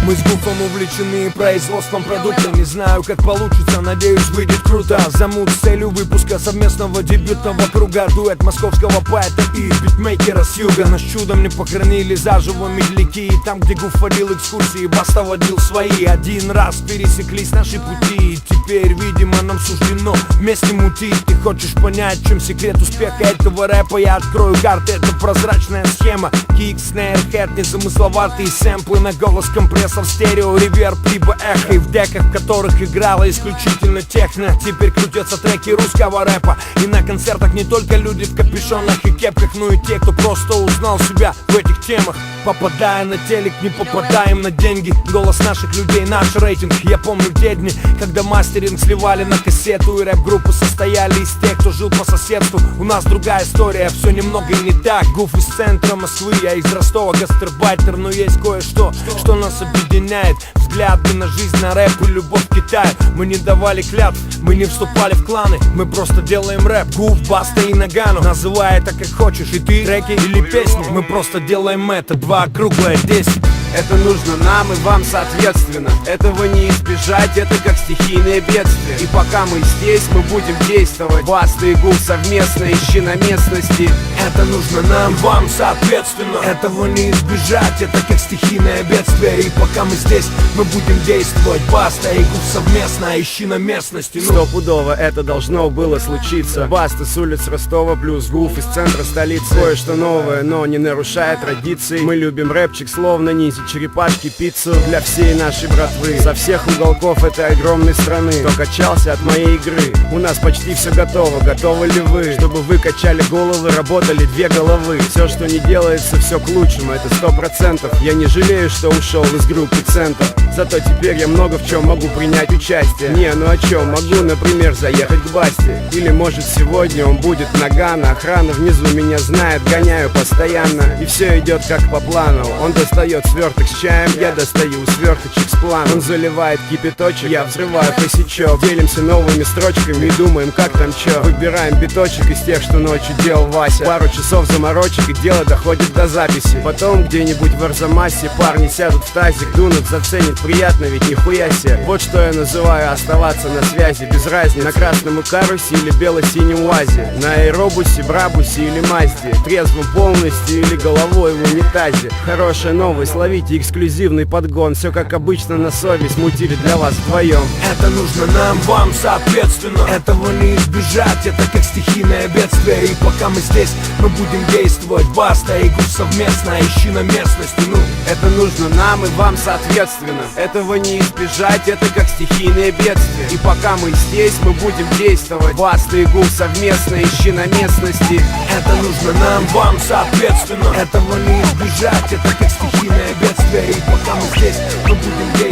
Мы с Гуфом увлечены производством продукта. Не знаю, как получится, надеюсь, выйдет круто. Замут с целью выпуска совместного дебютного круга. Дуэт московского поэта и битмейкера с юга. Нас чудом не похоронили заживо медляки. И там, где Гуф водил экскурсии, Баста водил свои. Один раз пересеклись наши пути, и теперь, видимо, нам суждено вместе мутить. Ты хочешь понять, в чем секрет успеха этого рэпа? Я открою карты, это прозрачная схема. Кик, снейр, хэт, незамысловатые сэмплы на голос, компрессор, стерео, реверб, либо эхо. И в деках, в которых играла исключительно техно, теперь крутятся треки русского рэпа. И на концертах не только люди в капюшонах и кепках, но и те, кто просто узнал себя в этих темах. Попадая на телек, не попадаем на деньги. Голос наших людей, наш рейтинг. Я помню те дни, когда мастеринг сливали на кассету, и рэп-группы состояли из тех, кто жил по соседству. У нас другая история, все немного не так. Гуф из центра Москвы, я из Ростова, гастарбайтер. Но есть кое-что, что нас объединяет. Взгляды на жизнь, на рэп и любовь к Китаю. Мы не давали клятв, мы не вступали в кланы. Мы просто делаем рэп. Гуф, Баста и Нагану. Называй это как хочешь, и ты, треки или песни. Мы просто делаем это, 2 круглое 10. Это нужно нам и вам соответственно. Этого не избежать, это как стихийное бедствие. И пока мы здесь, мы будем действовать. Баста и Гуф совместно, ищи на местности. Это нужно нам, вам соответственно. Этого не избежать, это как стихийное бедствие. И пока мы здесь, мы будем действовать. Баста и Гуф совместно, ищи на местности. Стопудово это должно было случиться. Баста с улиц Ростова плюс Гуф из центра столицы. Кое-что новое, но не нарушая традиций. Мы любим рэпчик, словно ниндзя, черепашки, пиццу для всей нашей братвы. Со всех уголков этой огромной страны, кто качался от моей игры. У нас почти все готово, готовы ли вы? Чтобы вы качали головы, работали 2 головы. Все, что не делается, все к лучшему, это 100%. Я не жалею, что ушел из группы Центр. Зато теперь я много в чем могу принять участие. Не, ну о чем? Могу, например, заехать к Басте. Или может сегодня он будет Нагана. Охрана внизу меня знает, гоняю постоянно. И все идет как по плану. Он достает сверток с чаем, я достаю сверточек с планом. Он заливает кипяточек, я взрываю косячок. Делимся новыми строчками и думаем, как там чё. Выбираем биточек из тех, что ночью делал Вася. Пару часов заморочек, и дело доходит до записи. Потом где-нибудь в Арзамасе парни сядут в тазик, дунут, заценят. Приятно, ведь нихуя себе. Вот что я называю оставаться на связи. Без разницы, на красном Икарусе или бело-синем УАЗе, на аэробусе, Брабусе или Мазде, трезвым полностью или головой в унитазе. Хорошая новость, ловите эксклюзивный подгон. Все как обычно на совесть, мутили для вас вдвоем. Это нужно нам, вам соответственно. Этого не избежать, это как стихийное бедствие. И пока мы здесь, мы будем действовать. Баста и Гуф совместно, ищи на местности. Это нужно нам и вам соответственно. Этого не избежать, это как стихийное бедствие. И пока мы здесь, мы будем действовать. Баста и Гуф совместно, ищи на местности. Это нужно нам, вам соответственно. Этого не избежать, это как стихийное бедствие. И пока мы здесь, мы будем действовать.